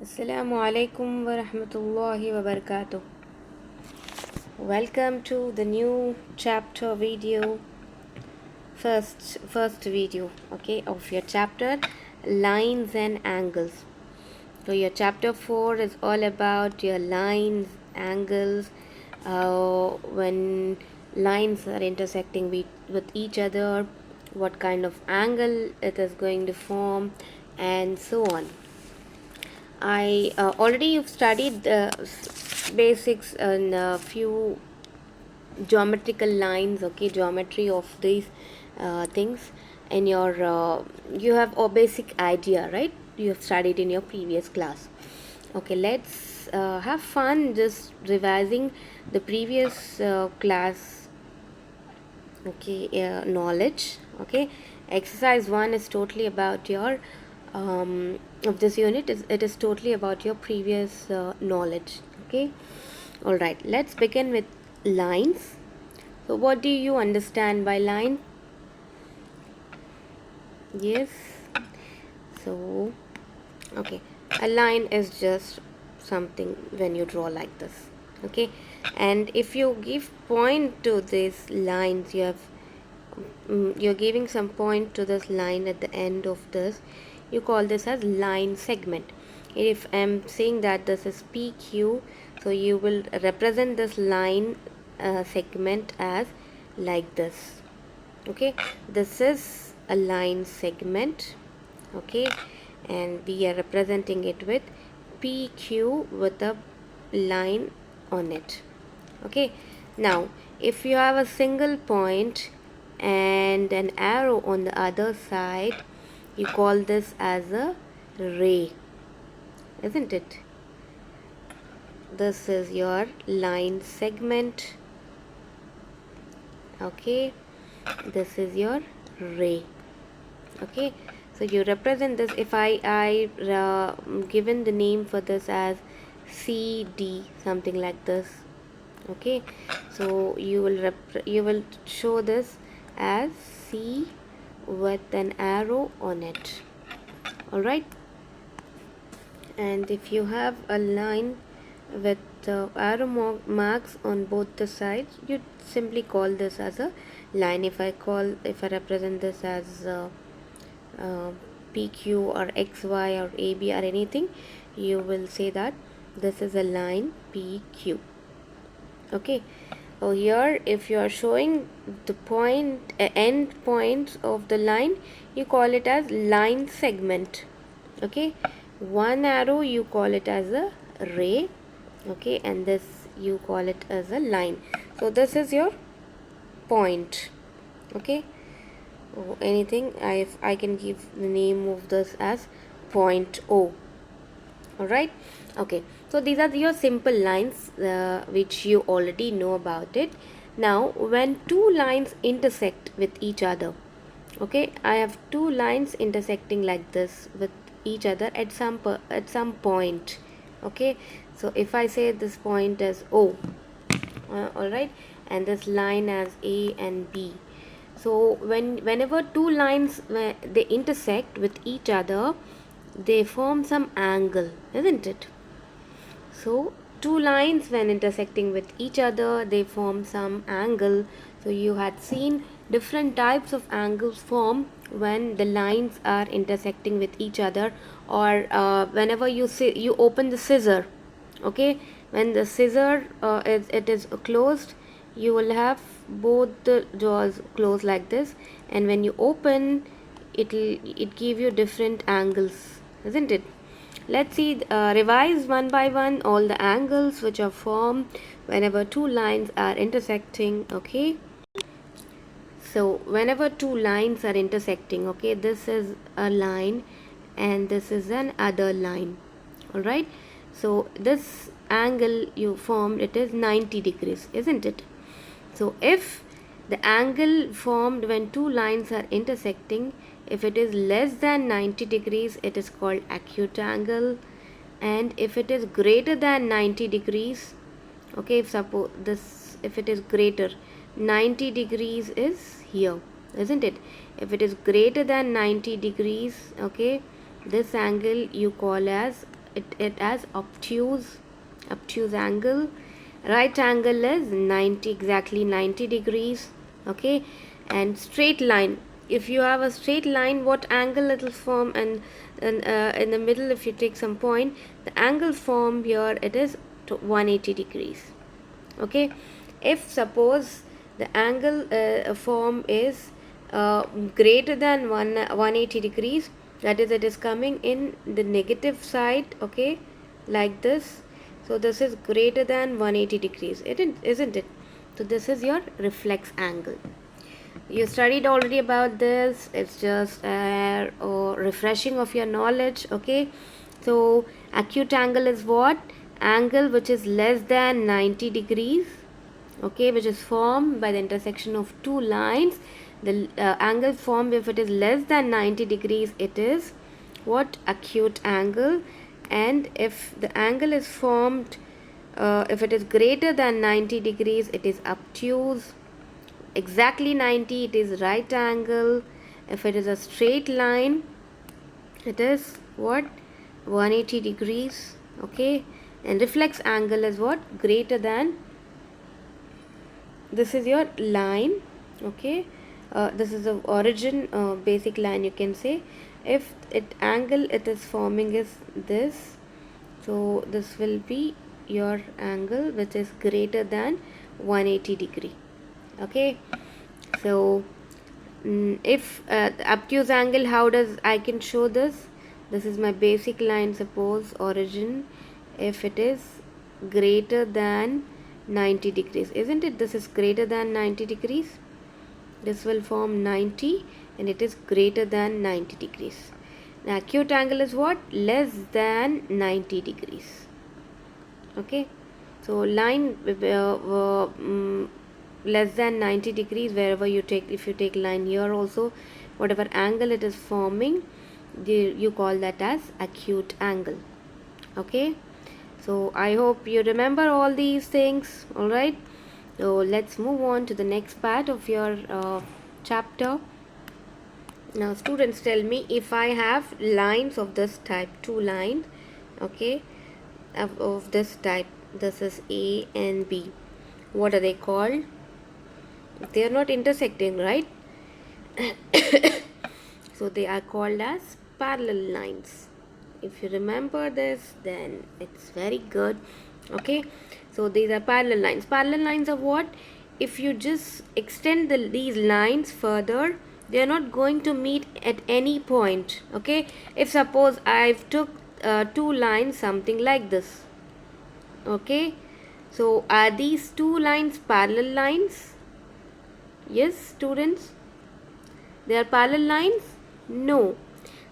Assalamu alaikum wa rahmatullahi wa barakatuh. Welcome to the new chapter video, first video, okay, of your chapter lines and angles. So your chapter 4 is all about your lines, angles, when lines are intersecting with each other, what kind of angle it is going to form, and so on. I already you've studied the basics and a few geometrical lines, okay, geometry of these things, and you have a basic idea, right? You have studied in your previous class. Okay, let's have fun just revising the previous class, okay, knowledge. Okay, exercise 1 is totally about your of this unit it is totally about your previous knowledge. Okay, all right, let's begin with lines. So what do you understand by line? Yes, so okay, a line is just something when you draw like this. Okay, and if you give point to these lines, you're giving some point to this line at the end of this, you call this as line segment. If I'm saying that this is PQ, so you will represent this line segment as like this. Okay, this is a line segment. Okay, and we are representing it with PQ with a line on it. Okay, now if you have a single point and an arrow on the other side, you call this as a ray, isn't it? This is your line segment. Okay, this is your ray. Okay, so you represent this. If I given the name for this as CD, something like this. Okay, so you will show this as C with an arrow on it. All right, and if you have a line with arrow marks on both the sides, you simply call this as a line. If I represent this as uh, PQ or XY or AB or anything, you will say that this is a line PQ. Okay, so here if you are showing the end points of the line, you call it as line segment. Okay, one arrow you call it as a ray. Okay, and this you call it as a line. So this is your point. Okay, anything I can give the name of this as point O. All right, okay, so these are your simple lines which you already know about it. Now when two lines intersect with each other, okay, I have two lines intersecting like this with each other at some point. Okay, so if I say this point as O, all right, and this line as A and B, so whenever two lines they intersect with each other, they form some angle, isn't it? So two lines when intersecting with each other, they form some angle. So you had seen different types of angles form when the lines are intersecting with each other, or whenever you open the scissor. Okay, when the scissor it is closed, you will have both the jaws closed like this, and when you open, it give you different angles, isn't it? Let's see, revise one by one all the angles which are formed whenever two lines are intersecting. Okay, so whenever two lines are intersecting, okay, this is a line and this is an other line. All right, so this angle you formed, it is 90 degrees, isn't it? So if the angle formed when two lines are intersecting, if it is less than 90 degrees, it is called acute angle. And if it is greater than 90 degrees, okay, if it is greater, 90 degrees is here, isn't it? If it is greater than 90 degrees, okay, this angle you call as it as obtuse angle. Right angle is 90, exactly 90 degrees. Okay, and straight line, if you have a straight line, what angle it will form? And in the middle, if you take some point, the angle formed here, it is 180 degrees. Okay, if suppose the angle form is greater than 180 degrees, that is, it is coming in the negative side. Okay, like this. So this is greater than 180 degrees, isn't it? So this is your reflex angle. You studied already about this. It's just refreshing of your knowledge. Okay, so acute angle is what? Angle which is less than 90 degrees. Okay, which is formed by the intersection of two lines. The angle formed, if it is less than 90 degrees, it is what? Acute angle. And if the angle is formed, if it is greater than 90 degrees, it is obtuse. Exactly 90, it is right angle. If it is a straight line, it is what? 180 degrees. Okay, and reflex angle is what? Greater than, this is your line. Okay, this is the origin, basic line, you can say. If it angle it is forming is this, so this will be your angle which is greater than 180 degree. Okay, so if the obtuse angle, how does I can show this? This is my basic line, suppose origin. If it is greater than 90 degrees, isn't it? This is greater than 90 degrees. This will form 90, and it is greater than 90 degrees. Now acute angle is what? Less than 90 degrees. Okay, so line less than 90 degrees, wherever you take, if you take line here also, whatever angle it is forming, you call that as acute angle. Okay, so I hope you remember all these things. All right, so let's move on to the next part of your chapter. Now students, tell me, if I have lines of this type, two lines, okay, of this type, this is A and B, what are they called? They are not intersecting, right? So they are called as parallel lines. If you remember this, then it's very good. Okay, so these are parallel lines. Parallel lines are what? If you just extend these lines further, they are not going to meet at any point. Okay, if suppose I've took two lines, something like this. Okay, so are these two lines parallel lines? Yes, students, they are parallel lines? No,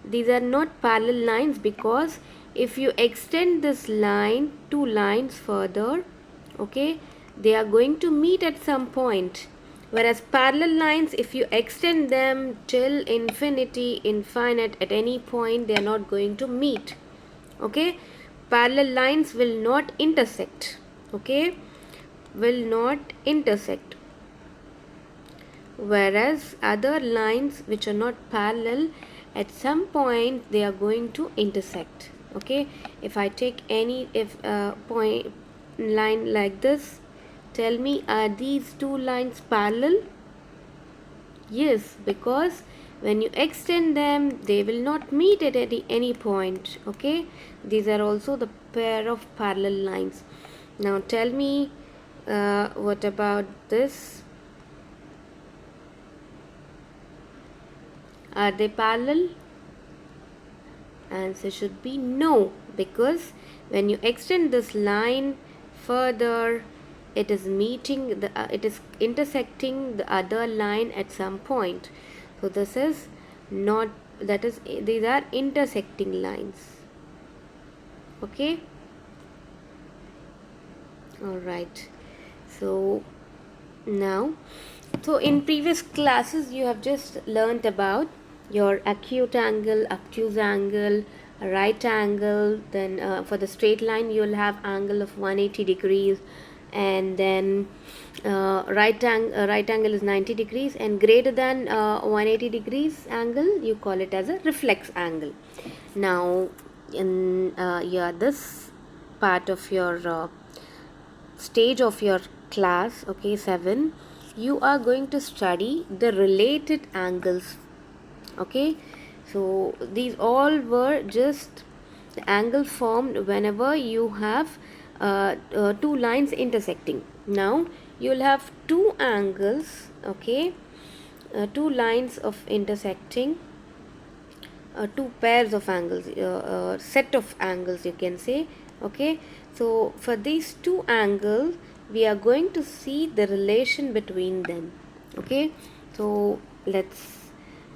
these are not parallel lines, because if you extend this line, two lines further, okay, they are going to meet at some point. Whereas parallel lines, if you extend them till infinity, infinite, at any point, they are not going to meet. Okay, parallel lines will not intersect. Okay, will not intersect. Whereas other lines which are not parallel, at some point they are going to intersect. Okay, if I take any point line like this, tell me, are these two lines parallel? Yes, because when you extend them, they will not meet at any point. Okay, these are also the pair of parallel lines. Now tell me, what about this? Are they parallel? Answer should be no, because when you extend this line further, it is meeting the it is intersecting the other line at some point. So this is not, that is, these are intersecting lines. Okay, all right. So now, so in previous classes you have just learnt about your acute angle, obtuse angle, right angle. Then for the straight line you will have angle of 180 degrees, and then right angle is 90 degrees, and greater than 180 degrees angle, you call it as a reflex angle. Now in yeah, this part of your stage of your class, okay, 7, you are going to study the related angles. Okay, so these all were just the angle formed whenever you have two lines intersecting. Now you'll have two angles, okay, two lines of intersecting, two pairs of angles, set of angles, you can say. Okay, so for these two angles we are going to see the relation between them. Okay, so let's,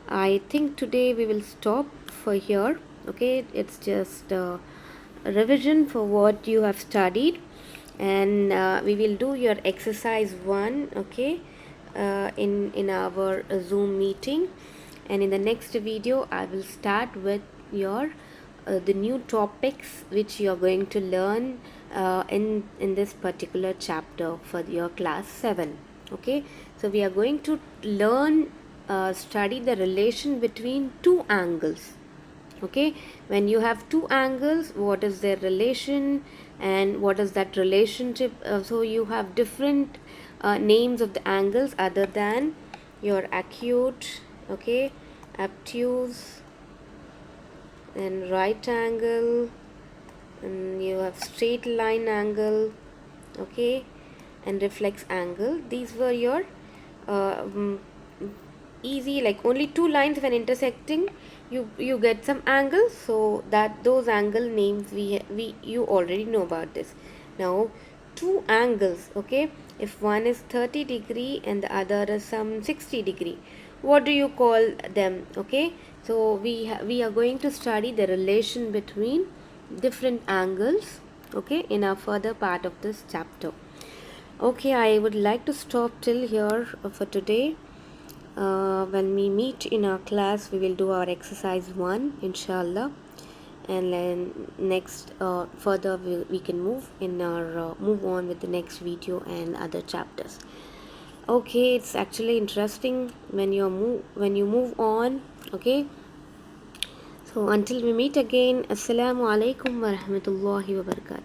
I think today we will stop for here. Okay, it's just a revision for what you have studied, and we will do your exercise 1, okay, in our Zoom meeting. And in the next video I will start with your the new topics which you are going to learn in this particular chapter for your class 7. Okay, so we are going to learn study the relation between two angles. Okay, when you have two angles, what is their relation and what is that relationship? So you have different names of the angles other than your acute, okay, obtuse, and right angle, and you have straight line angle, okay, and reflex angle. These were your um, easy, like only two lines when intersecting you get some angles, so that those angle names we you already know about this. Now two angles, okay, if one is 30-degree and the other is some 60-degree, what do you call them? Okay, so we are going to study the relation between different angles, okay, in our further part of this chapter. Okay, I would like to stop till here for today. When we meet in our class, we will do our exercise 1, inshallah, and then next further we can move in our move on with the next video and other chapters. Okay, it's actually interesting when you move on. Okay, so until we meet again, assalamu alaikum wa rahmatullahi wa barakatuh.